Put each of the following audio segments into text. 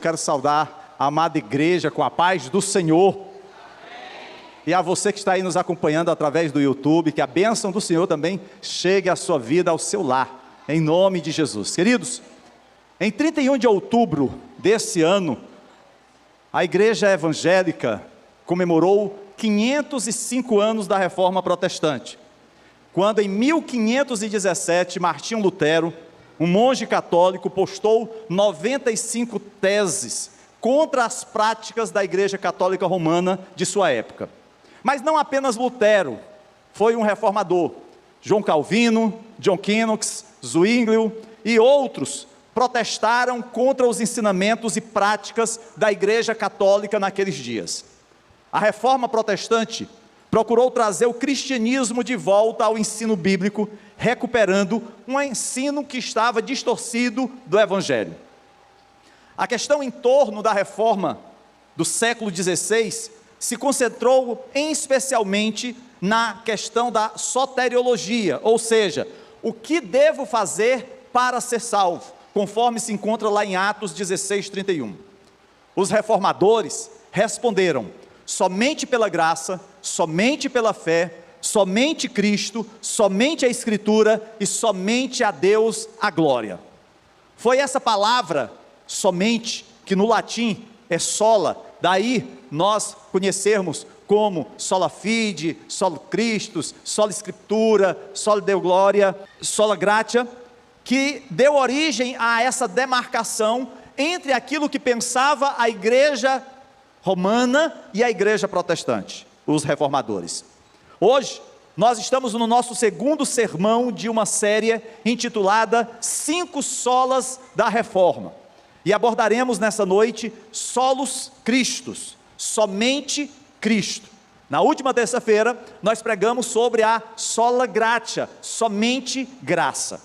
quero saudar a amada igreja com a paz do Senhor. E a você que está aí nos acompanhando através do YouTube, que a bênção do Senhor também chegue à sua vida, ao seu lar, em nome de Jesus. Queridos, em 31 de outubro desse ano, a Igreja Evangélica comemorou 505 anos da Reforma Protestante, quando em 1517, Martinho Lutero, um monge católico, postou 95 teses contra as práticas da Igreja Católica Romana de sua época. Mas não apenas Lutero foi um reformador. João Calvino, John Knox, Zwinglio e outros protestaram contra os ensinamentos e práticas da Igreja Católica naqueles dias. A Reforma Protestante procurou trazer o cristianismo de volta ao ensino bíblico, recuperando um ensino que estava distorcido do Evangelho. A questão em torno da reforma do século XVI se concentrou especialmente na questão da soteriologia, ou seja, o que devo fazer para ser salvo, conforme se encontra lá em Atos 16:31. Os reformadores responderam: somente pela graça, somente pela fé, somente Cristo, somente a Escritura e somente a Deus a glória. Foi essa palavra, somente, que no latim é sola, daí nós conhecermos como sola fide, solo Christus, sola Scriptura, sola Deo Gloria, sola Gratia, que deu origem a essa demarcação entre aquilo que pensava a Igreja Romana e a Igreja Protestante, os reformadores. Hoje, nós estamos no nosso segundo sermão de uma série intitulada 5 Solas da Reforma. E abordaremos nessa noite solos Christus, somente Cristo. Na última terça-feira, nós pregamos sobre a sola gratia, somente graça.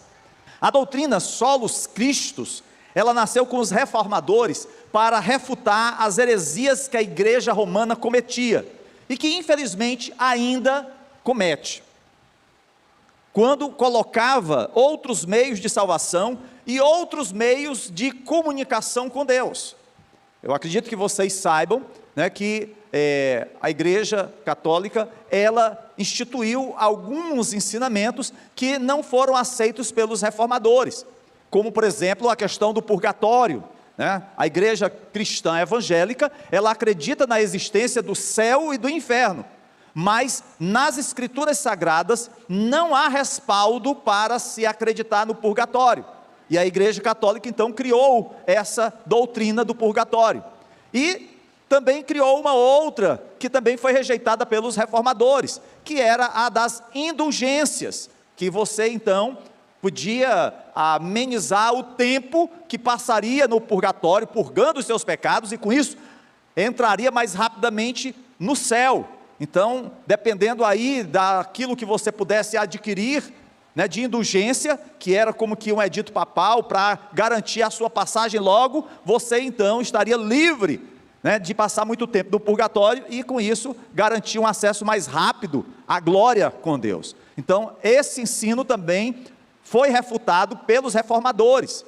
A doutrina solos Christus, ela nasceu com os reformadores para refutar as heresias que a Igreja Romana cometia, e que infelizmente ainda comete, quando colocava outros meios de salvação e outros meios de comunicação com Deus. Eu acredito que vocês saibam, né, que a Igreja Católica, ela instituiu alguns ensinamentos que não foram aceitos pelos reformadores, como por exemplo a questão do purgatório, né? A Igreja Cristã Evangélica, ela acredita na existência do céu e do inferno, mas nas Escrituras Sagradas não há respaldo para se acreditar no purgatório, e a Igreja Católica então criou essa doutrina do purgatório, e também criou uma outra, que também foi rejeitada pelos reformadores, que era a das indulgências, que você então podia amenizar o tempo que passaria no purgatório, purgando os seus pecados, e com isso entraria mais rapidamente no céu. Então, dependendo aí daquilo que você pudesse adquirir, né, de indulgência, que era como que um edito papal, para garantir a sua passagem logo, você então estaria livre, né, de passar muito tempo no purgatório, e com isso garantir um acesso mais rápido à glória com Deus. Então, esse ensino também foi refutado pelos reformadores.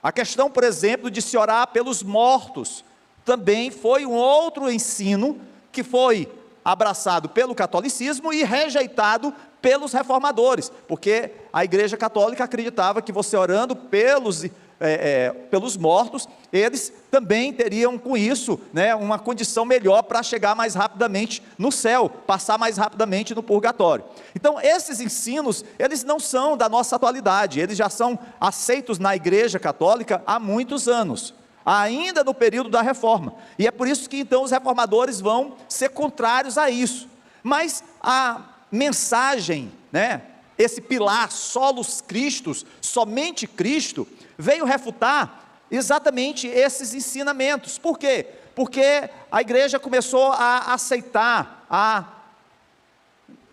A questão, por exemplo, de se orar pelos mortos, também foi um outro ensino que foi abraçado pelo catolicismo e rejeitado pelos reformadores, porque a Igreja Católica acreditava que você orando pelos mortos, eles também teriam com isso, né, uma condição melhor para chegar mais rapidamente no céu, passar mais rapidamente no purgatório. Então esses ensinos, eles não são da nossa atualidade, eles já são aceitos na Igreja Católica há muitos anos, ainda no período da Reforma, e é por isso que então os reformadores vão ser contrários a isso. Mas a mensagem, né, esse pilar solos Christus, somente Cristo, veio refutar exatamente esses ensinamentos. Por quê? Porque a igreja começou a aceitar,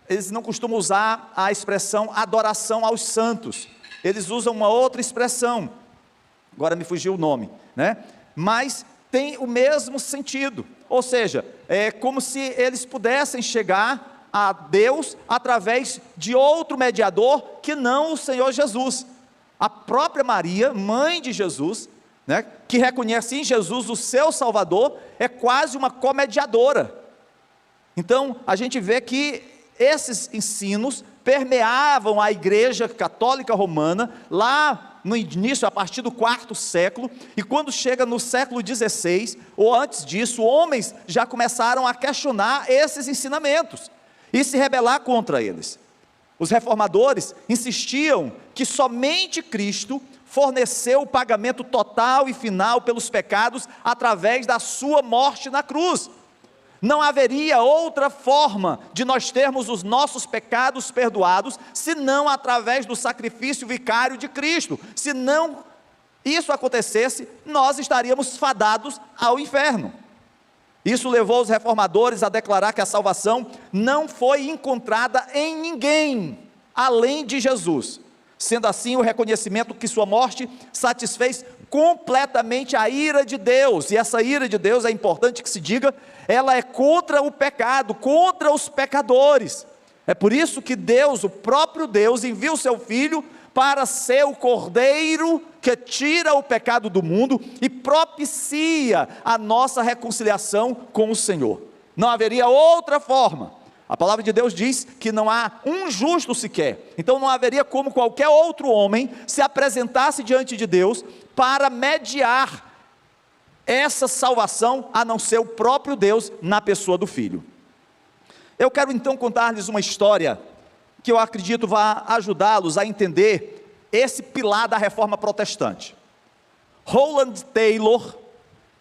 eles não costumam usar a expressão adoração aos santos, eles usam uma outra expressão, agora me fugiu o nome, né? Mas tem o mesmo sentido, ou seja, é como se eles pudessem chegar a Deus através de outro mediador que não o Senhor Jesus. A própria Maria, mãe de Jesus, né, que reconhece em Jesus o seu Salvador, é quase uma comediadora. Então, a gente vê que esses ensinos permeavam a Igreja Católica Romana, lá no início, a partir do quarto século, e quando chega no século XVI, ou antes disso, homens já começaram a questionar esses ensinamentos, e se rebelar contra eles. Os reformadores insistiam que somente Cristo forneceu o pagamento total e final pelos pecados, através da sua morte na cruz. Não haveria outra forma de nós termos os nossos pecados perdoados, senão através do sacrifício vicário de Cristo. Se não isso acontecesse, nós estaríamos fadados ao inferno. Isso levou os reformadores a declarar que a salvação não foi encontrada em ninguém, além de Jesus. Sendo assim, o reconhecimento que sua morte satisfez completamente a ira de Deus, e essa ira de Deus, é importante que se diga, ela é contra o pecado, contra os pecadores. É por isso que Deus, o próprio Deus, envia o seu Filho para ser o Cordeiro que tira o pecado do mundo e propicia a nossa reconciliação com o Senhor. Não haveria outra forma. A palavra de Deus diz que não há um justo sequer, então não haveria como qualquer outro homem se apresentasse diante de Deus para mediar essa salvação, a não ser o próprio Deus na pessoa do Filho. Eu quero então contar-lhes uma história que eu acredito vai ajudá-los a entender esse pilar da reforma protestante. Rowland Taylor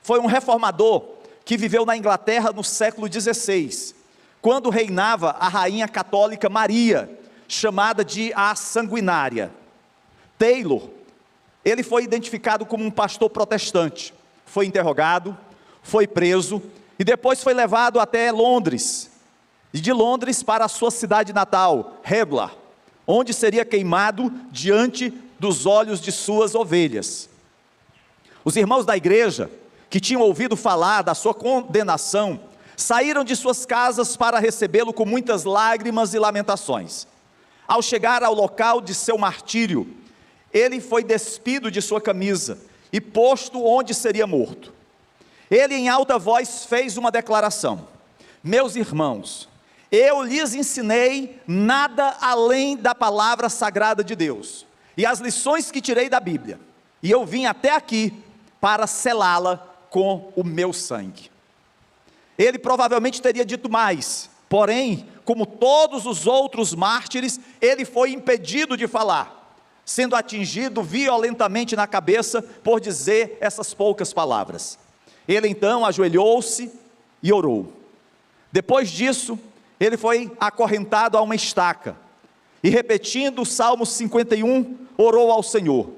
foi um reformador que viveu na Inglaterra no século XVI, quando reinava a rainha católica Maria, chamada de a Sanguinária. Taylor, ele foi identificado como um pastor protestante, foi interrogado, foi preso, e depois foi levado até Londres, e de Londres para a sua cidade natal, Hebla, onde seria queimado diante dos olhos de suas ovelhas. Os irmãos da igreja, que tinham ouvido falar da sua condenação, saíram de suas casas para recebê-lo com muitas lágrimas e lamentações. Ao chegar ao local de seu martírio, ele foi despido de sua camisa e posto onde seria morto. Ele em alta voz fez uma declaração: meus irmãos, eu lhes ensinei nada além da palavra sagrada de Deus, e as lições que tirei da Bíblia, e eu vim até aqui para selá-la com o meu sangue. Ele provavelmente teria dito mais, porém, como todos os outros mártires, ele foi impedido de falar, sendo atingido violentamente na cabeça por dizer essas poucas palavras. Ele então ajoelhou-se e orou. Depois disso, ele foi acorrentado a uma estaca, e repetindo o Salmo 51, orou ao Senhor: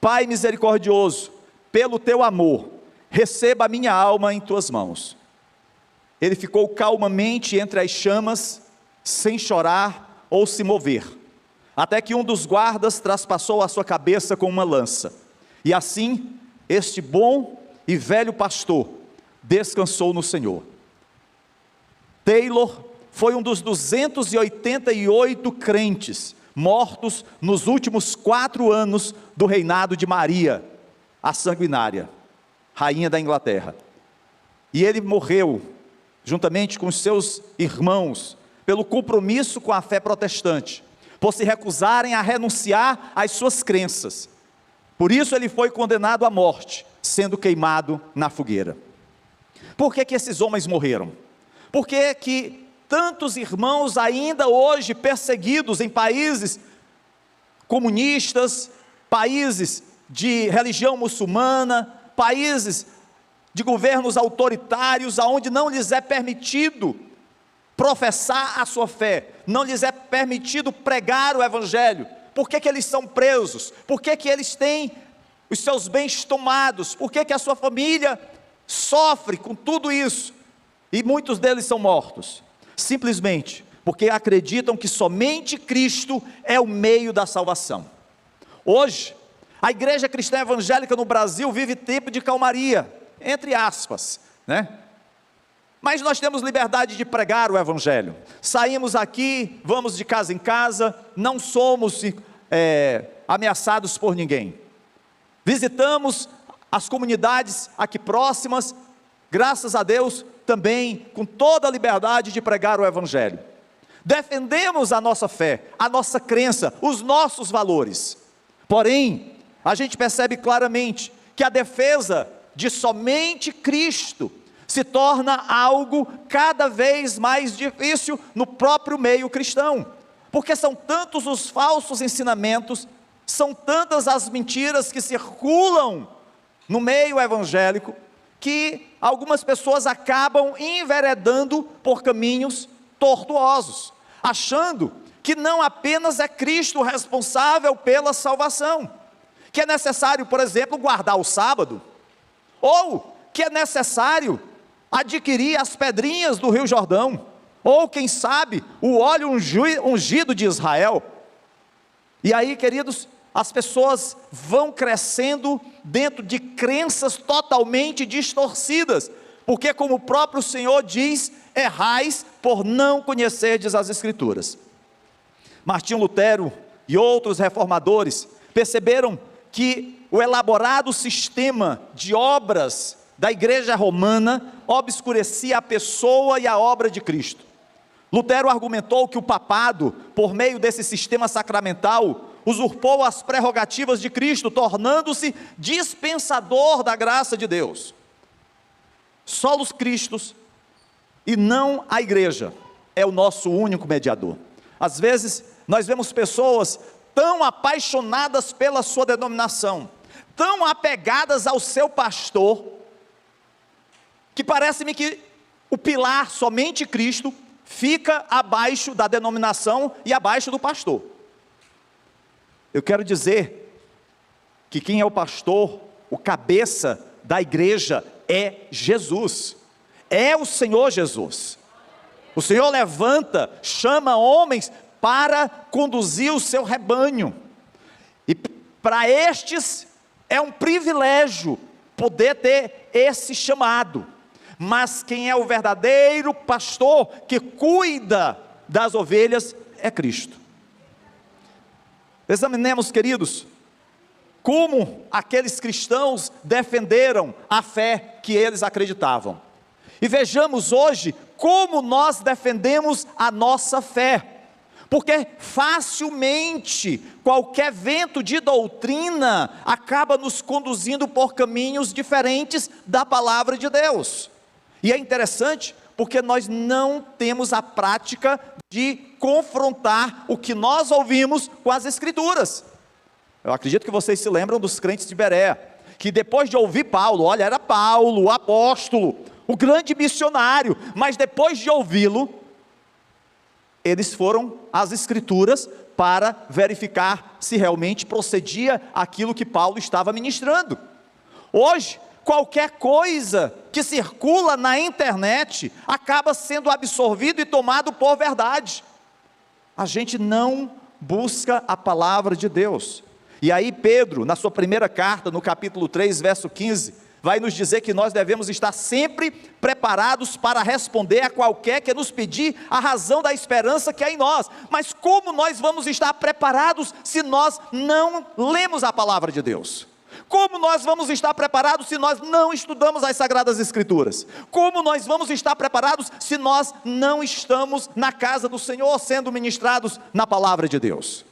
Pai misericordioso, pelo teu amor, receba a minha alma em tuas mãos. Ele ficou calmamente entre as chamas, sem chorar ou se mover, até que um dos guardas traspassou a sua cabeça com uma lança, e assim, este bom e velho pastor descansou no Senhor. Taylor foi um dos 288 crentes mortos nos últimos 4 anos do reinado de Maria, a Sanguinária, rainha da Inglaterra. E ele morreu juntamente com seus irmãos, pelo compromisso com a fé protestante, por se recusarem a renunciar às suas crenças. Por isso ele foi condenado à morte, sendo queimado na fogueira. Por que esses homens morreram? Por que tantos irmãos ainda hoje perseguidos em países comunistas, países de religião muçulmana, países de governos autoritários, aonde não lhes é permitido professar a sua fé, não lhes é permitido pregar o Evangelho? Por que eles são presos? Por que eles têm os seus bens tomados? Por que a sua família sofre com tudo isso? E muitos deles são mortos, simplesmente porque acreditam que somente Cristo é o meio da salvação. Hoje, a igreja cristã evangélica no Brasil vive tempo de calmaria, entre aspas, né? Mas nós temos liberdade de pregar o Evangelho. Saímos aqui, vamos de casa em casa, não somos ameaçados por ninguém. Visitamos as comunidades aqui próximas, graças a Deus, também com toda a liberdade de pregar o Evangelho. Defendemos a nossa fé, a nossa crença, os nossos valores. Porém, a gente percebe claramente que a defesa de somente Cristo se torna algo cada vez mais difícil no próprio meio cristão, porque são tantos os falsos ensinamentos, são tantas as mentiras que circulam no meio evangélico, que algumas pessoas acabam enveredando por caminhos tortuosos, achando que não apenas é Cristo responsável pela salvação, que é necessário, por exemplo, guardar o sábado, ou que é necessário adquirir as pedrinhas do Rio Jordão, ou quem sabe, o óleo ungido de Israel. E aí, queridos, as pessoas vão crescendo dentro de crenças totalmente distorcidas, porque como o próprio Senhor diz, errais por não conhecerdes as Escrituras. Martinho Lutero e outros reformadores perceberam que o elaborado sistema de obras da igreja romana obscurecia a pessoa e a obra de Cristo. Lutero argumentou que o papado, por meio desse sistema sacramental, usurpou as prerrogativas de Cristo, tornando-se dispensador da graça de Deus. Solos Cristos, e não a igreja, é o nosso único mediador. Às vezes, nós vemos pessoas tão apaixonadas pela sua denominação, tão apegadas ao seu pastor, que parece-me que o pilar, somente Cristo, fica abaixo da denominação e abaixo do pastor. Eu quero dizer que quem é o pastor, o cabeça da igreja é Jesus, é o Senhor Jesus. O Senhor levanta, chama homens para conduzir o seu rebanho, e para estes é um privilégio poder ter esse chamado, mas quem é o verdadeiro pastor que cuida das ovelhas é Cristo. Examinemos, queridos, como aqueles cristãos defenderam a fé que eles acreditavam, e vejamos hoje como nós defendemos a nossa fé, porque facilmente qualquer vento de doutrina acaba nos conduzindo por caminhos diferentes da palavra de Deus. E é interessante porque nós não temos a prática de confrontar o que nós ouvimos com as Escrituras. Eu acredito que vocês se lembram dos crentes de Bereia, que depois de ouvir Paulo, olha, era Paulo, o apóstolo, o grande missionário, mas depois de ouvi-lo, eles foram às Escrituras para verificar se realmente procedia aquilo que Paulo estava ministrando. Hoje, qualquer coisa que circula na internet acaba sendo absorvido e tomado por verdade. A gente não busca a palavra de Deus. E aí Pedro, na sua primeira carta, no capítulo 3, verso 15, vai nos dizer que nós devemos estar sempre preparados para responder a qualquer que nos pedir a razão da esperança que é em nós. Mas como nós vamos estar preparados se nós não lemos a palavra de Deus? Como nós vamos estar preparados se nós não estudamos as Sagradas Escrituras? Como nós vamos estar preparados se nós não estamos na casa do Senhor, sendo ministrados na palavra de Deus?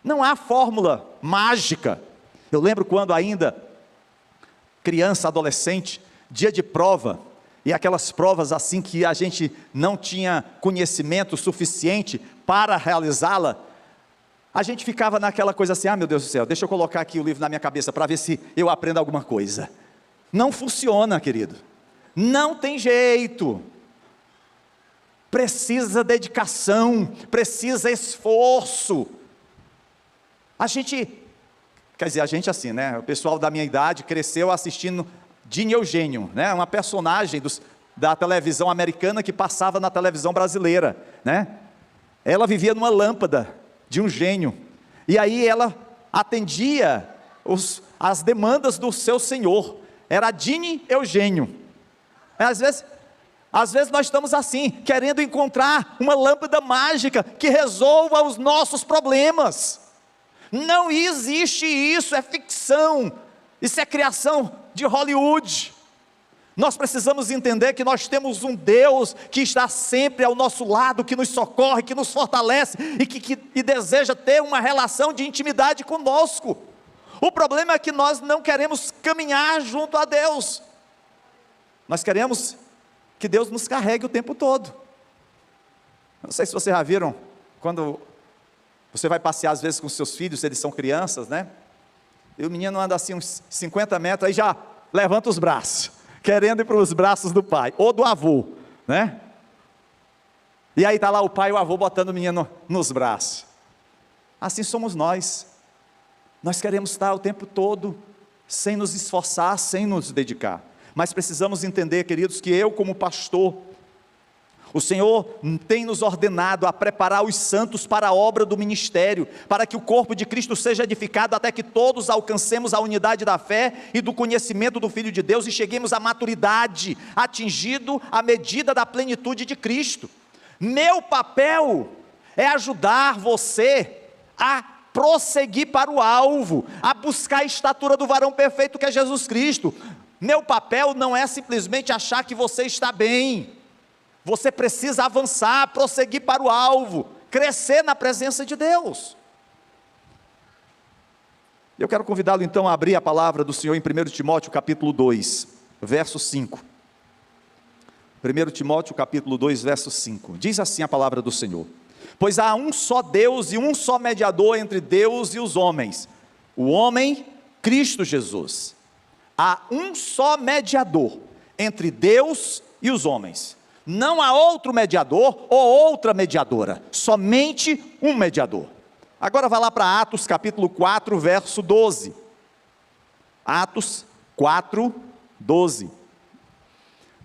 Não há fórmula mágica. Eu lembro quando ainda criança, adolescente, dia de prova, e aquelas provas assim que a gente não tinha conhecimento suficiente para realizá-la, a gente ficava naquela coisa assim, meu Deus do céu, deixa eu colocar aqui o livro na minha cabeça para ver se eu aprendo alguma coisa. Não funciona, querido, não tem jeito, precisa dedicação, precisa esforço. Quer dizer, a gente assim, né? O pessoal da minha idade cresceu assistindo Dini Eugênio, né? Uma personagem da televisão americana que passava na televisão brasileira, né? Ela vivia numa lâmpada de um gênio, e aí ela atendia as demandas do seu senhor. Era Dini Eugênio. Às vezes nós estamos assim, querendo encontrar uma lâmpada mágica que resolva os nossos problemas. Não existe isso, é ficção. Isso é criação de Hollywood. Nós precisamos entender que nós temos um Deus que está sempre ao nosso lado, que nos socorre, que nos fortalece e deseja ter uma relação de intimidade conosco. O problema é que nós não queremos caminhar junto a Deus. Nós queremos que Deus nos carregue o tempo todo. Não sei se vocês já viram, quando você vai passear às vezes com seus filhos, eles são crianças, né? E o menino anda assim uns 50 metros, aí já levanta os braços, querendo ir para os braços do pai, ou do avô, né? E aí está lá o pai e o avô botando o menino nos braços. Assim somos nós. Nós queremos estar o tempo todo, sem nos esforçar, sem nos dedicar. Mas precisamos entender, queridos, que eu como pastor, o Senhor tem nos ordenado a preparar os santos para a obra do ministério, para que o corpo de Cristo seja edificado até que todos alcancemos a unidade da fé e do conhecimento do Filho de Deus e cheguemos à maturidade, atingido a medida da plenitude de Cristo. Meu papel é ajudar você a prosseguir para o alvo, a buscar a estatura do varão perfeito que é Jesus Cristo. Meu papel não é simplesmente achar que você está bem. Você precisa avançar, prosseguir para o alvo, crescer na presença de Deus. Eu quero convidá-lo então a abrir a palavra do Senhor em 1 Timóteo capítulo 2, verso 5. 1 Timóteo capítulo 2, verso 5. Diz assim a palavra do Senhor: pois há um só Deus e um só mediador entre Deus e os homens, o homem Cristo Jesus. Há um só mediador entre Deus e os homens. Não há outro mediador ou outra mediadora, somente um mediador. Agora vá lá para Atos capítulo 4, verso 12. Atos 4, 12.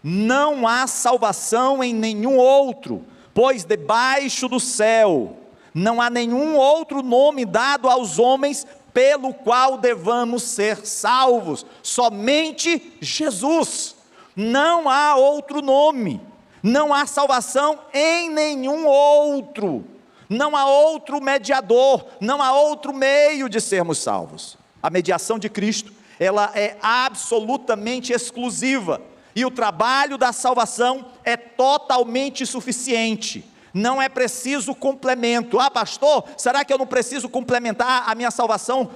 Não há salvação em nenhum outro, pois debaixo do céu não há nenhum outro nome dado aos homens pelo qual devamos ser salvos, somente Jesus. Não há outro nome. Não há salvação em nenhum outro, não há outro mediador, não há outro meio de sermos salvos. A mediação de Cristo, ela é absolutamente exclusiva, e o trabalho da salvação é totalmente suficiente, não é preciso complemento. Ah, pastor, será que eu não preciso complementar a minha salvação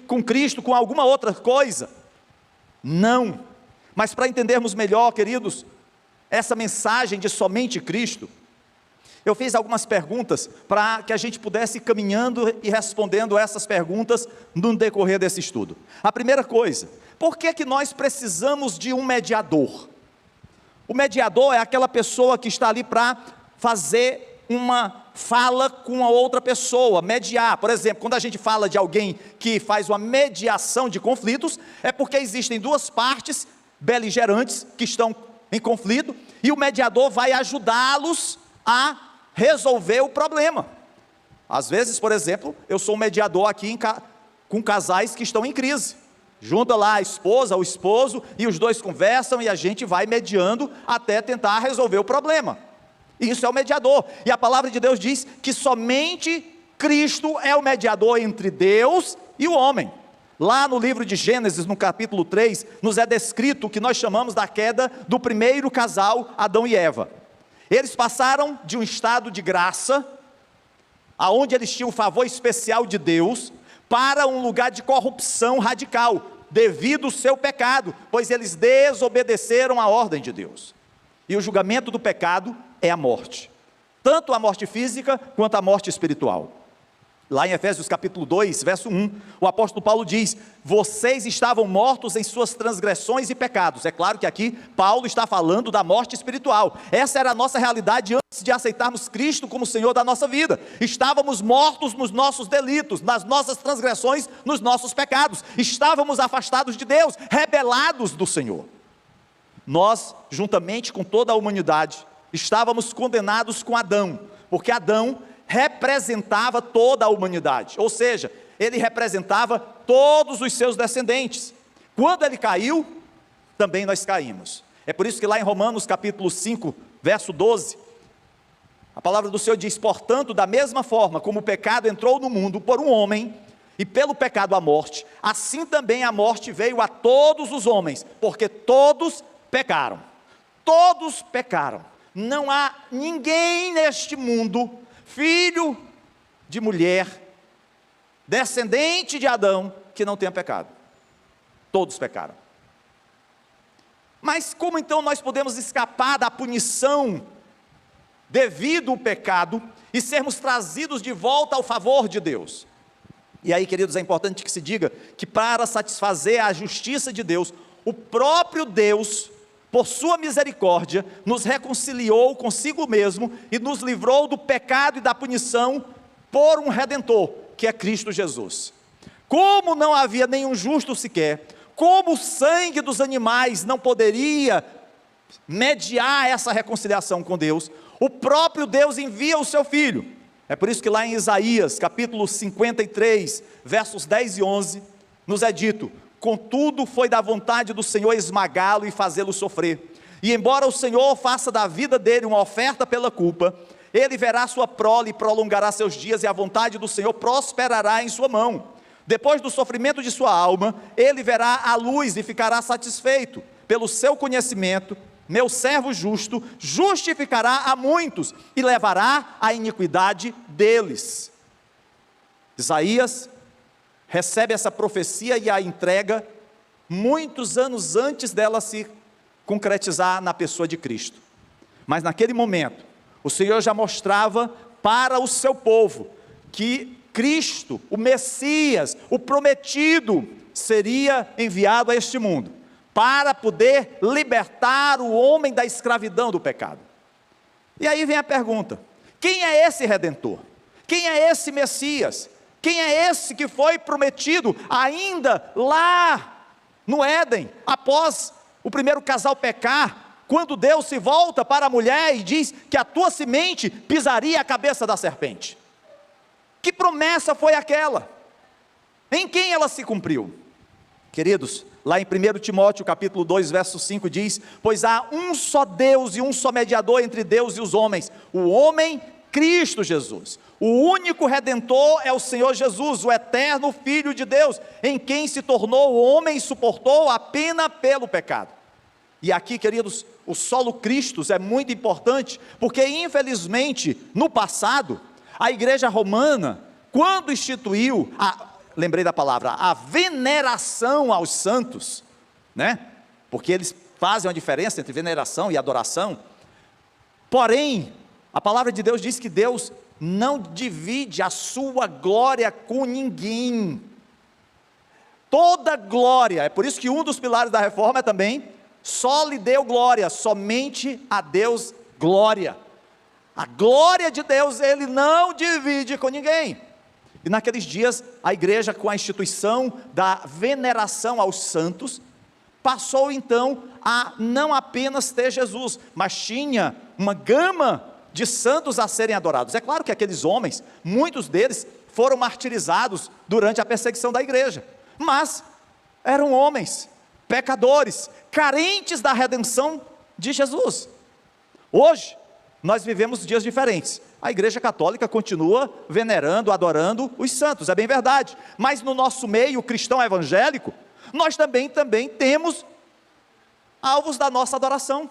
com Cristo, com alguma outra coisa? Não, mas para entendermos melhor, queridos, essa mensagem de somente Cristo, eu fiz algumas perguntas para que a gente pudesse ir caminhando e respondendo essas perguntas no decorrer desse estudo. A primeira coisa, por que nós precisamos de um mediador? O mediador é aquela pessoa que está ali para fazer uma fala com a outra pessoa, mediar. Por exemplo, quando a gente fala de alguém que faz uma mediação de conflitos, é porque existem duas partes beligerantes que estão em conflito, e o mediador vai ajudá-los a resolver o problema. Às vezes, por exemplo, eu sou um mediador aqui com casais que estão em crise. Junta lá a esposa, o esposo, e os dois conversam, e a gente vai mediando até tentar resolver o problema. Isso é o mediador, e a palavra de Deus diz que somente Cristo é o mediador entre Deus e o homem. Lá no livro de Gênesis, no capítulo 3, nos é descrito o que nós chamamos da queda do primeiro casal, Adão e Eva. Eles passaram de um estado de graça, aonde eles tinham o favor especial de Deus, para um lugar de corrupção radical, devido ao seu pecado, pois eles desobedeceram a ordem de Deus. E o julgamento do pecado é a morte, tanto a morte física quanto a morte espiritual. Lá em Efésios capítulo 2, verso 1, o apóstolo Paulo diz: vocês estavam mortos em suas transgressões e pecados. É claro que aqui Paulo está falando da morte espiritual. Essa era a nossa realidade antes de aceitarmos Cristo como Senhor da nossa vida. Estávamos mortos nos nossos delitos, nas nossas transgressões, nos nossos pecados. Estávamos afastados de Deus, rebelados do Senhor. Nós, juntamente com toda a humanidade, estávamos condenados com Adão, porque Adão representava toda a humanidade, ou seja, ele representava todos os seus descendentes. Quando ele caiu, também nós caímos. É por isso que lá em Romanos capítulo 5, verso 12, a palavra do Senhor diz: portanto, da mesma forma como o pecado entrou no mundo por um homem, e pelo pecado a morte, assim também a morte veio a todos os homens, porque todos pecaram. Todos pecaram. Não há ninguém neste mundo, filho de mulher, descendente de Adão, que não tenha pecado. Todos pecaram. Mas como então nós podemos escapar da punição devido ao pecado e sermos trazidos de volta ao favor de Deus? E aí, queridos, é importante que se diga que para satisfazer a justiça de Deus, o próprio Deus, por sua misericórdia, nos reconciliou consigo mesmo e nos livrou do pecado e da punição por um Redentor, que é Cristo Jesus. Como não havia nenhum justo sequer, como o sangue dos animais não poderia mediar essa reconciliação com Deus, o próprio Deus envia o seu Filho. É por isso que lá em Isaías, capítulo 53, versos 10 e 11, nos é dito: contudo foi da vontade do Senhor esmagá-lo e fazê-lo sofrer. E embora o Senhor faça da vida dele uma oferta pela culpa, ele verá sua prole e prolongará seus dias, e a vontade do Senhor prosperará em sua mão. Depois do sofrimento de sua alma, ele verá a luz e ficará satisfeito. Pelo seu conhecimento, meu servo justo justificará a muitos e levará a iniquidade deles. Isaías recebe essa profecia e a entrega muitos anos antes dela se concretizar na pessoa de Cristo. Mas naquele momento, o Senhor já mostrava para o seu povo que Cristo, o Messias, o prometido, seria enviado a este mundo para poder libertar o homem da escravidão do pecado. E aí vem a pergunta: quem é esse Redentor? Quem é esse Messias? Quem é esse que foi prometido ainda lá no Éden, após o primeiro casal pecar, quando Deus se volta para a mulher e diz que a tua semente pisaria a cabeça da serpente? Que promessa foi aquela? Em quem ela se cumpriu? Queridos, lá em 1 Timóteo capítulo 2, verso 5 diz: pois há um só Deus e um só mediador entre Deus e os homens, o homem Cristo Jesus. O único Redentor é o Senhor Jesus, o eterno Filho de Deus, em quem se tornou homem e suportou a pena pelo pecado. E aqui, queridos, o solo Cristo é muito importante, porque infelizmente, no passado, a igreja romana, quando instituiu, lembrei da palavra, a veneração aos santos, né? Porque eles fazem uma diferença entre veneração e adoração. Porém, a palavra de Deus diz que Deus não divide a sua glória com ninguém. Toda glória, é por isso que um dos pilares da reforma é também: só lhe deu glória, somente a Deus glória. A glória de Deus Ele não divide com ninguém. E naqueles dias, a igreja, com a instituição da veneração aos santos, passou então a não apenas ter Jesus, mas tinha uma gama de santos a serem adorados. É claro que aqueles homens, muitos deles foram martirizados durante a perseguição da igreja, mas eram homens, pecadores, carentes da redenção de Jesus. Hoje, nós vivemos dias diferentes. A igreja católica continua venerando, adorando os santos, é bem verdade, mas no nosso meio cristão evangélico, nós também temos alvos da nossa adoração.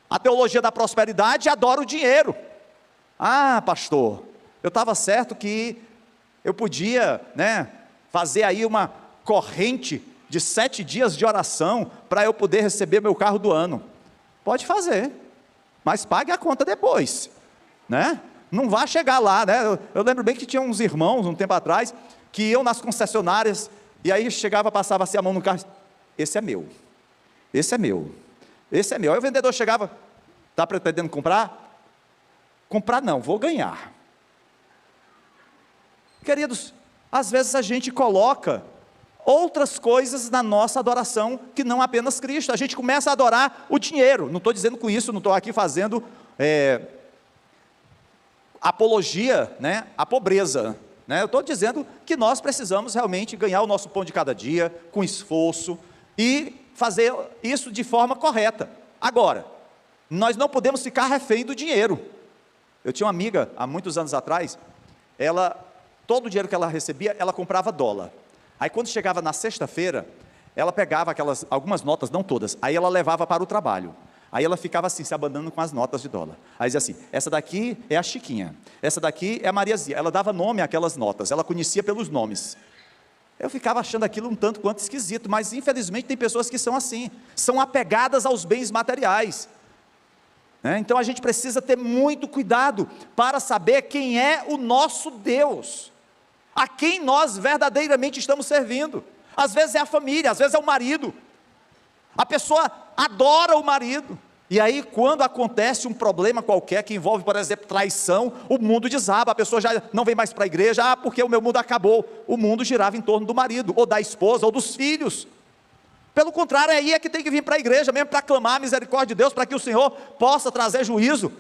A teologia da prosperidade adora o dinheiro. Ah, pastor, eu estava certo que eu podia, fazer aí uma corrente de 7 dias de oração, para eu poder receber meu carro do ano. Pode fazer, mas pague a conta depois, não vá chegar lá, eu lembro bem que tinha uns irmãos, um tempo atrás, que iam nas concessionárias, e aí chegava, passava assim a mão no carro: esse é meu, esse é meu, esse é meu. Aí o vendedor chegava: está pretendendo comprar? Comprar não, vou ganhar. Queridos, às vezes a gente coloca outras coisas na nossa adoração, que não apenas Cristo. A gente começa a adorar o dinheiro. Não estou dizendo com isso, não estou aqui fazendo apologia, à pobreza, eu estou dizendo que nós precisamos realmente ganhar o nosso pão de cada dia, com esforço, e fazer isso de forma correta. Agora, nós não podemos ficar refém do dinheiro. Eu tinha uma amiga, há muitos anos atrás, ela todo o dinheiro que ela recebia, ela comprava dólar. Aí quando chegava na sexta-feira, ela pegava algumas notas, não todas, aí ela levava para o trabalho. Aí ela ficava assim, se abanando com as notas de dólar. Aí dizia assim, essa daqui é a Chiquinha, essa daqui é a Mariazinha. Ela dava nome àquelas notas, ela conhecia pelos nomes. Eu ficava achando aquilo um tanto quanto esquisito, mas infelizmente tem pessoas que são assim, são apegadas aos bens materiais. Então a gente precisa ter muito cuidado para saber quem é o nosso Deus, a quem nós verdadeiramente estamos servindo. Às vezes é a família, às vezes é o marido. A pessoa adora o marido, e aí quando acontece um problema qualquer, que envolve, por exemplo, traição, o mundo desaba, a pessoa já não vem mais para a igreja, porque o meu mundo acabou. O mundo girava em torno do marido, ou da esposa, ou dos filhos. Pelo contrário, aí é que tem que vir para a igreja mesmo, para clamar a misericórdia de Deus, para que o Senhor possa trazer juízo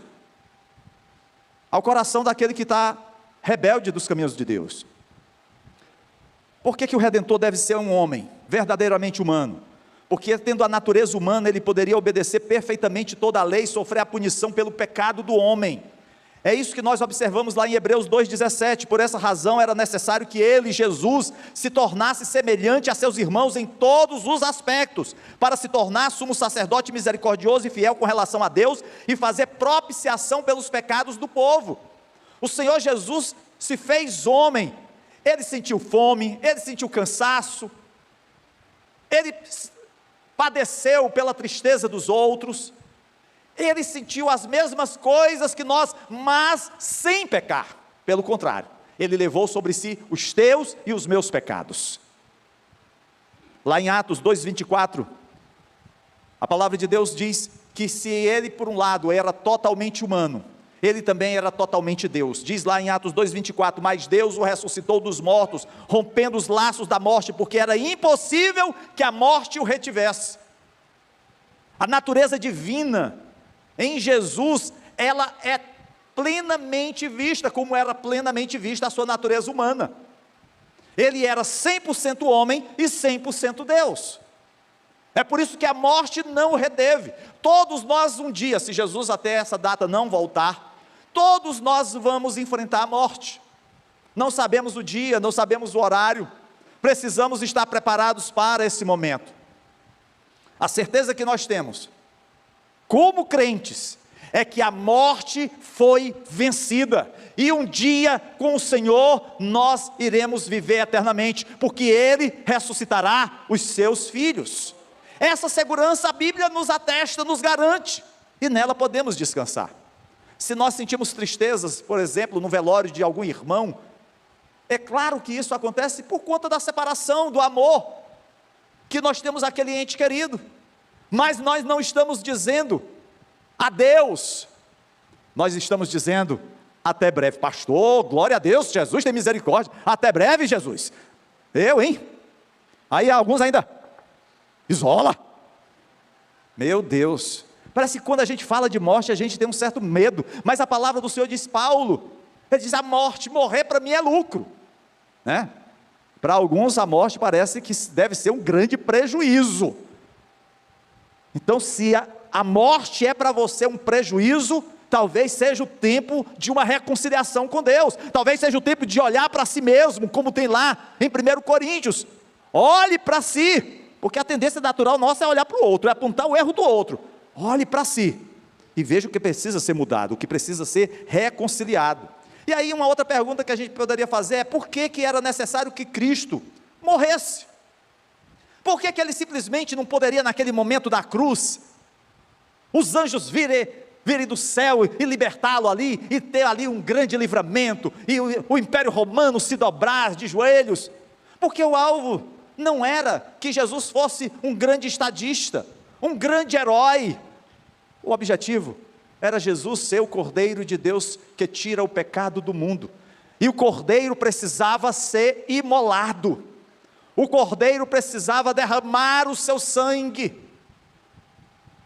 ao coração daquele que está rebelde dos caminhos de Deus. Por que o Redentor deve ser um homem verdadeiramente humano? Porque tendo a natureza humana, ele poderia obedecer perfeitamente toda a lei e sofrer a punição pelo pecado do homem. É isso que nós observamos lá em Hebreus 2,17, por essa razão era necessário que ele, Jesus, se tornasse semelhante a seus irmãos em todos os aspectos, para se tornar sumo sacerdote misericordioso e fiel com relação a Deus, e fazer propiciação pelos pecados do povo. O Senhor Jesus se fez homem, ele sentiu fome, ele sentiu cansaço, ele padeceu pela tristeza dos outros, ele sentiu as mesmas coisas que nós, mas sem pecar. Pelo contrário, ele levou sobre si os teus e os meus pecados. Lá em Atos 2,24, a palavra de Deus diz que se ele por um lado era totalmente humano, ele também era totalmente Deus. Diz lá em Atos 2,24, mas Deus o ressuscitou dos mortos, rompendo os laços da morte, porque era impossível que a morte o retivesse. A natureza divina em Jesus, ela é plenamente vista, como era plenamente vista a sua natureza humana. Ele era 100% homem e 100% Deus. É por isso que a morte não o reteve. Todos nós um dia, se Jesus até essa data não voltar, todos nós vamos enfrentar a morte. Não sabemos o dia, não sabemos o horário, precisamos estar preparados para esse momento. A certeza que nós temos, como crentes, é que a morte foi vencida, e um dia com o Senhor nós iremos viver eternamente, porque Ele ressuscitará os seus filhos. Essa segurança a Bíblia nos atesta, nos garante, e nela podemos descansar. Se nós sentimos tristezas, por exemplo, no velório de algum irmão, é claro que isso acontece por conta da separação, do amor, que nós temos aquele ente querido, mas nós não estamos dizendo adeus, nós estamos dizendo até breve. Pastor, glória a Deus, Jesus tem misericórdia, até breve Jesus. Aí alguns ainda isola. Meu Deus, parece que quando a gente fala de morte a gente tem um certo medo, mas a palavra do Senhor diz, Paulo, ele diz, a morte, morrer para mim é lucro, né? Para alguns a morte parece que deve ser um grande prejuízo. Então se a morte é para você um prejuízo, talvez seja o tempo de uma reconciliação com Deus, talvez seja o tempo de olhar para si mesmo, como tem lá em 1 Coríntios, olhe para si, porque a tendência natural nossa é olhar para o outro, é apontar o erro do outro. Olhe para si, e veja o que precisa ser mudado, o que precisa ser reconciliado. E aí uma outra pergunta que a gente poderia fazer é, por que era necessário que Cristo morresse? Por que ele simplesmente não poderia naquele momento da cruz, os anjos virem do céu e libertá-lo ali, e ter ali um grande livramento, e o Império Romano se dobrar de joelhos? Porque o alvo não era que Jesus fosse um grande estadista, um grande herói. O objetivo era Jesus ser o Cordeiro de Deus que tira o pecado do mundo, e o Cordeiro precisava ser imolado, o Cordeiro precisava derramar o seu sangue.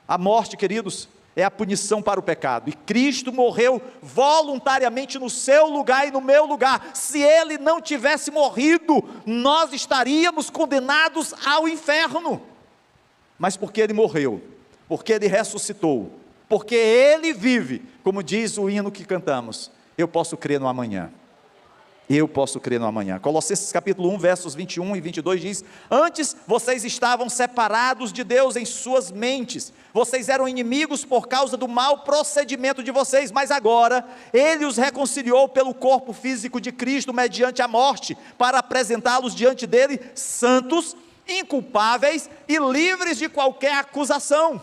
A morte, queridos, é a punição para o pecado, e Cristo morreu voluntariamente no seu lugar e no meu lugar. Se Ele não tivesse morrido, nós estaríamos condenados ao inferno, mas porque Ele morreu, porque Ele ressuscitou, porque Ele vive, como diz o hino que cantamos, eu posso crer no amanhã. eu posso crer no amanhã. Colossenses capítulo 1, versos 21 e 22 diz: antes vocês estavam separados de Deus em suas mentes, vocês eram inimigos por causa do mau procedimento de vocês, mas agora Ele os reconciliou pelo corpo físico de Cristo, mediante a morte, para apresentá-los diante dEle santos, inculpáveis e livres de qualquer acusação.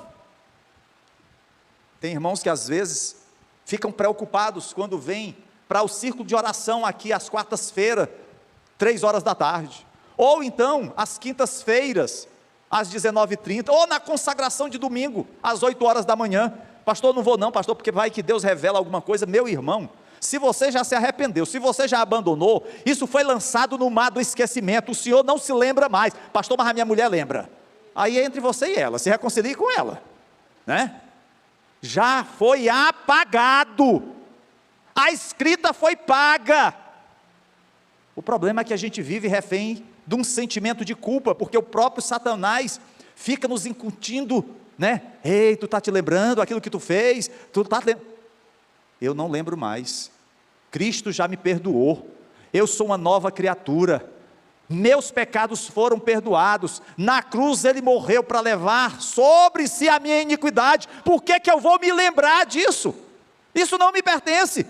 Tem irmãos que às vezes ficam preocupados quando vêm para o círculo de oração aqui às quartas-feiras, 3 horas da tarde, ou então às quintas-feiras, às 19h30, ou na consagração de domingo, às 8 horas da manhã. Pastor, não vou não, pastor, porque vai que Deus revela alguma coisa. Meu irmão, se você já se arrependeu, se você já abandonou, isso foi lançado no mar do esquecimento, o Senhor não se lembra mais. Pastor, mas a minha mulher lembra. Aí é entre você e ela, se reconcilie com ela, né? Já foi apagado, a escrita foi paga. O problema é que a gente vive refém de um sentimento de culpa, porque o próprio Satanás fica nos incutindo, né? Ei, tu está te lembrando aquilo que tu fez? Eu não lembro mais. Cristo já me perdoou. Eu sou uma nova criatura. Meus pecados foram perdoados. Na cruz Ele morreu para levar sobre si a minha iniquidade. Por que eu vou me lembrar disso? Isso não me pertence.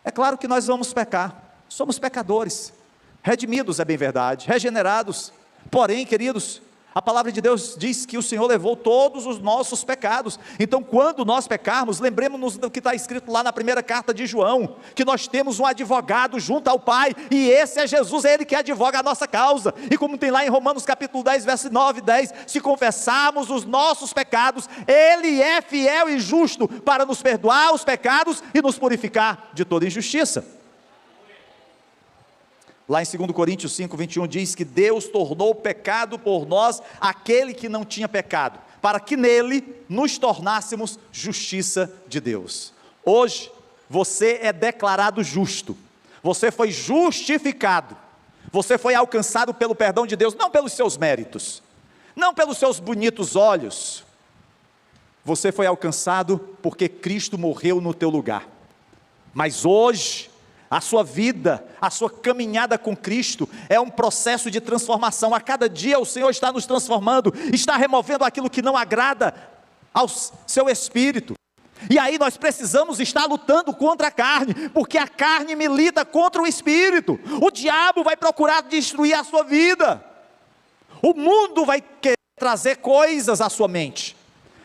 É claro que nós vamos pecar. Somos pecadores. Redimidos, é bem verdade. Regenerados. Porém, queridos, a palavra de Deus diz que o Senhor levou todos os nossos pecados. Então, quando nós pecarmos, lembremos-nos do que está escrito lá na primeira carta de João, que nós temos um advogado junto ao Pai, e esse é Jesus, é Ele que advoga a nossa causa. E como tem lá em Romanos capítulo 10, verso 9 e 10, se confessarmos os nossos pecados, Ele é fiel e justo para nos perdoar os pecados e nos purificar de toda injustiça. Lá em 2 Coríntios 5, 21 diz que Deus tornou pecado por nós aquele que não tinha pecado, para que nele nos tornássemos justiça de Deus. Hoje, você é declarado justo, você foi justificado, você foi alcançado pelo perdão de Deus, não pelos seus méritos, não pelos seus bonitos olhos, você foi alcançado porque Cristo morreu no teu lugar. Mas hoje, a sua vida, a sua caminhada com Cristo é um processo de transformação. A cada dia o Senhor está nos transformando, está removendo aquilo que não agrada ao seu espírito. E aí nós precisamos estar lutando contra a carne, porque a carne milita contra o espírito. O diabo vai procurar destruir a sua vida. O mundo vai querer trazer coisas à sua mente.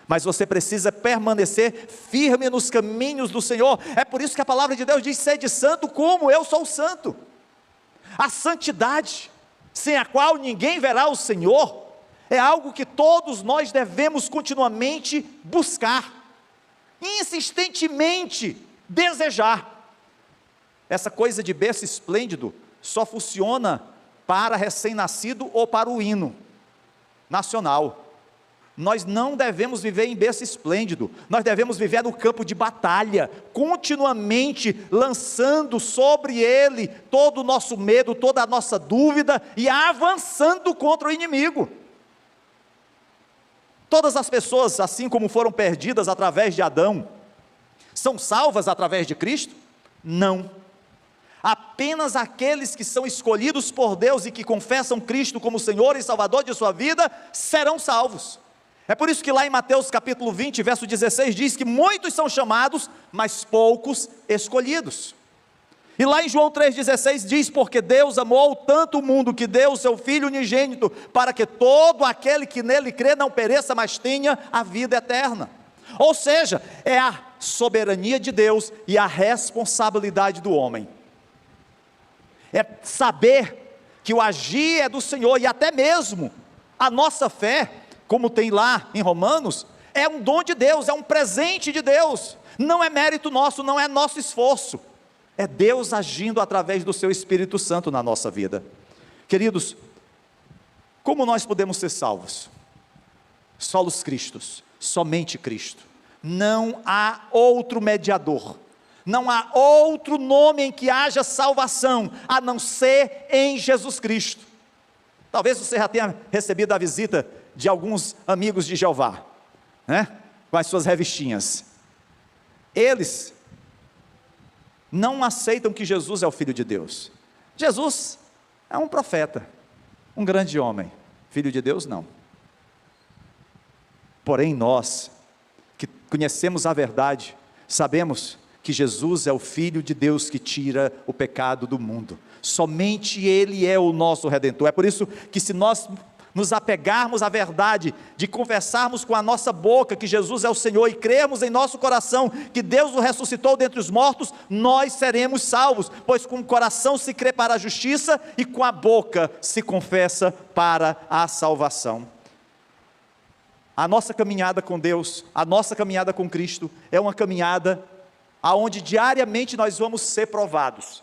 Mas você precisa permanecer firme nos caminhos do Senhor. É por isso que a palavra de Deus diz: sede santo como eu sou santo. A santidade, sem a qual ninguém verá o Senhor, é algo que todos nós devemos continuamente buscar, insistentemente desejar. Essa coisa de berço esplêndido só funciona para recém-nascido ou para o hino nacional. Nós não devemos viver em berço esplêndido, nós devemos viver no campo de batalha, continuamente lançando sobre ele todo o nosso medo, toda a nossa dúvida, e avançando contra o inimigo. Todas as pessoas, assim como foram perdidas através de Adão, são salvas através de Cristo? Não. Apenas aqueles que são escolhidos por Deus e que confessam Cristo como Senhor e Salvador de sua vida, serão salvos. É por isso que lá em Mateus capítulo 20, verso 16, diz que muitos são chamados, mas poucos escolhidos. E lá em João 3,16 diz: porque Deus amou tanto o mundo, que deu o seu Filho unigênito, para que todo aquele que nele crê não pereça, mas tenha a vida eterna. Ou seja, é a soberania de Deus e a responsabilidade do homem. É saber que o agir é do Senhor, e até mesmo a nossa fé, como tem lá em Romanos, é um dom de Deus, é um presente de Deus, não é mérito nosso, não é nosso esforço, é Deus agindo através do seu Espírito Santo na nossa vida. Queridos, como nós podemos ser salvos? Solos Cristos, somente Cristo, não há outro mediador, não há outro nome em que haja salvação, a não ser em Jesus Cristo. Talvez você já tenha recebido a visita de alguns amigos de Jeová, né? Com as suas revistinhas. Eles não aceitam que Jesus é o Filho de Deus. Jesus é um profeta, um grande homem, Filho de Deus não. Porém nós, que conhecemos a verdade, sabemos que Jesus é o Filho de Deus que tira o pecado do mundo. Somente Ele é o nosso Redentor. É por isso que, se nós nos apegarmos à verdade, de confessarmos com a nossa boca que Jesus é o Senhor, e crermos em nosso coração que Deus o ressuscitou dentre os mortos, nós seremos salvos, pois com o coração se crê para a justiça, e com a boca se confessa para a salvação. A nossa caminhada com Deus, a nossa caminhada com Cristo, é uma caminhada aonde diariamente nós vamos ser provados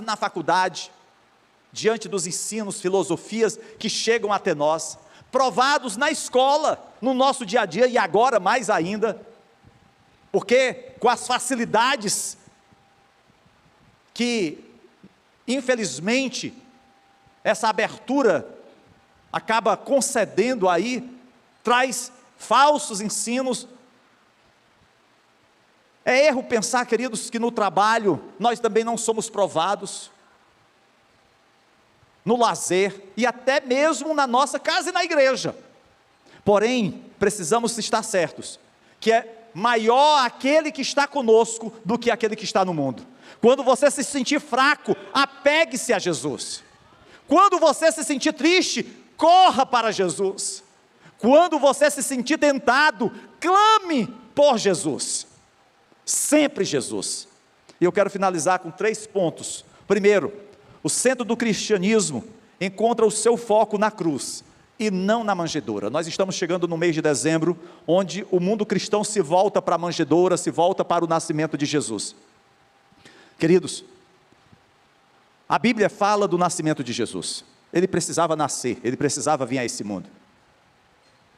na faculdade, diante dos ensinos, filosofias que chegam até nós, provados na escola, no nosso dia a dia, e agora mais ainda, porque com as facilidades que, infelizmente, essa abertura acaba concedendo aí, traz falsos ensinos. É erro pensar, queridos, que no trabalho nós também não somos provados, no lazer e até mesmo na nossa casa e na igreja. Porém, precisamos estar certos que é maior aquele que está conosco do que aquele que está no mundo. Quando você se sentir fraco, apegue-se a Jesus. Quando você se sentir triste, corra para Jesus. Quando você se sentir tentado, clame por Jesus. Sempre Jesus. E eu quero finalizar com 3 pontos. Primeiro, o centro do cristianismo encontra o seu foco na cruz e não na manjedoura. Nós estamos chegando no mês de dezembro, onde o mundo cristão se volta para a manjedoura, se volta para o nascimento de Jesus. Queridos, a Bíblia fala do nascimento de Jesus. Ele precisava nascer, ele precisava vir a esse mundo.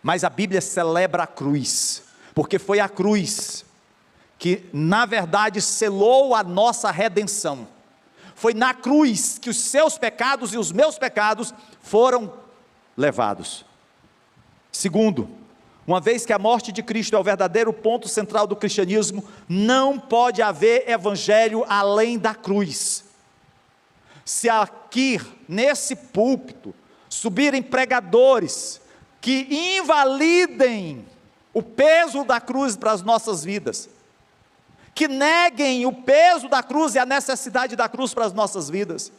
Mas a Bíblia celebra a cruz, porque foi a cruz que, na verdade, selou a nossa redenção. Foi na cruz que os seus pecados e os meus pecados foram levados. Segundo, uma vez que a morte de Cristo é o verdadeiro ponto central do cristianismo, não pode haver evangelho além da cruz. Se aqui, nesse púlpito, subirem pregadores que invalidem o peso da cruz para as nossas vidas, que neguem o peso da cruz e a necessidade da cruz para as nossas vidas,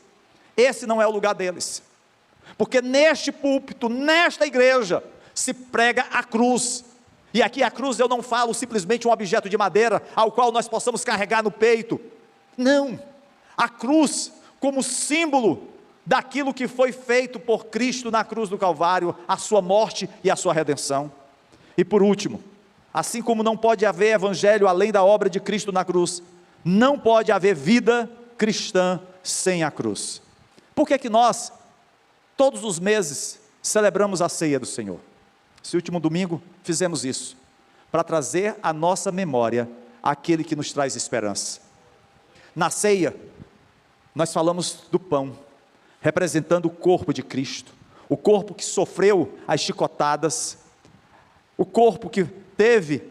esse não é o lugar deles, porque neste púlpito, nesta igreja, se prega a cruz. E aqui a cruz eu não falo simplesmente um objeto de madeira, ao qual nós possamos carregar no peito, não, a cruz como símbolo daquilo que foi feito por Cristo na cruz do Calvário, a sua morte e a sua redenção. E por último, assim como não pode haver evangelho além da obra de Cristo na cruz, não pode haver vida cristã sem a cruz. Por que nós, todos os meses, celebramos a ceia do Senhor? Esse último domingo fizemos isso, para trazer à nossa memória aquele que nos traz esperança. Na ceia, nós falamos do pão, representando o corpo de Cristo, o corpo que sofreu as chicotadas, o corpo que teve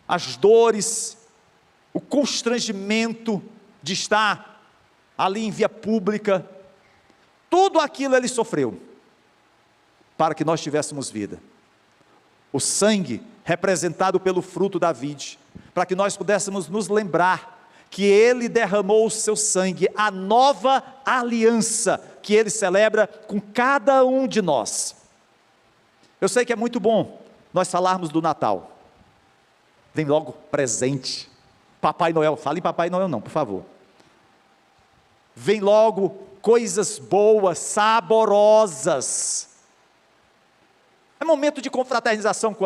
as dores, o constrangimento de estar ali em via pública, tudo aquilo ele sofreu, para que nós tivéssemos vida. O sangue representado pelo fruto da vide, para que nós pudéssemos nos lembrar que ele derramou o seu sangue, a nova aliança que ele celebra com cada um de nós. Eu sei que é muito bom nós falarmos do Natal, vem logo presente, Papai Noel, fale em Papai Noel não, por favor, vem logo coisas boas, saborosas, é momento de confraternização com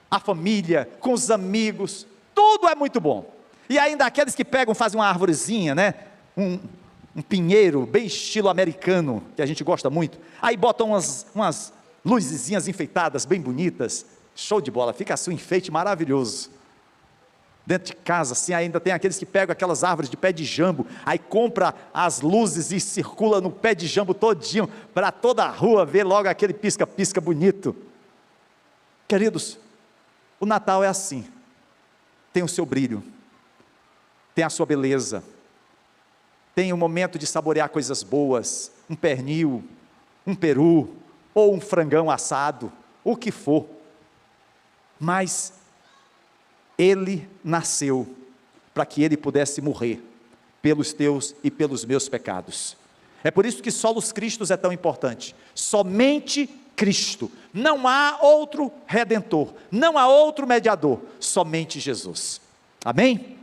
a família, com os amigos, tudo é muito bom. E ainda aqueles que pegam, fazem uma arvorezinha, né? Um pinheiro, bem estilo americano, que a gente gosta muito. Aí botam umas luzezinhas enfeitadas, bem bonitas. Show de bola, fica assim um enfeite maravilhoso. Dentro de casa, assim, ainda tem aqueles que pegam aquelas árvores de pé de jambo, aí compra as luzes e circula no pé de jambo todinho, para toda a rua ver logo aquele pisca-pisca bonito. Queridos, o Natal é assim, tem o seu brilho, tem a sua beleza, tem o momento de saborear coisas boas, um pernil, um peru, ou um frangão assado, o que for, mas Ele nasceu para que Ele pudesse morrer pelos teus e pelos meus pecados. É por isso que solos Cristos é tão importante, somente Cristo, não há outro Redentor, não há outro mediador, somente Jesus, amém?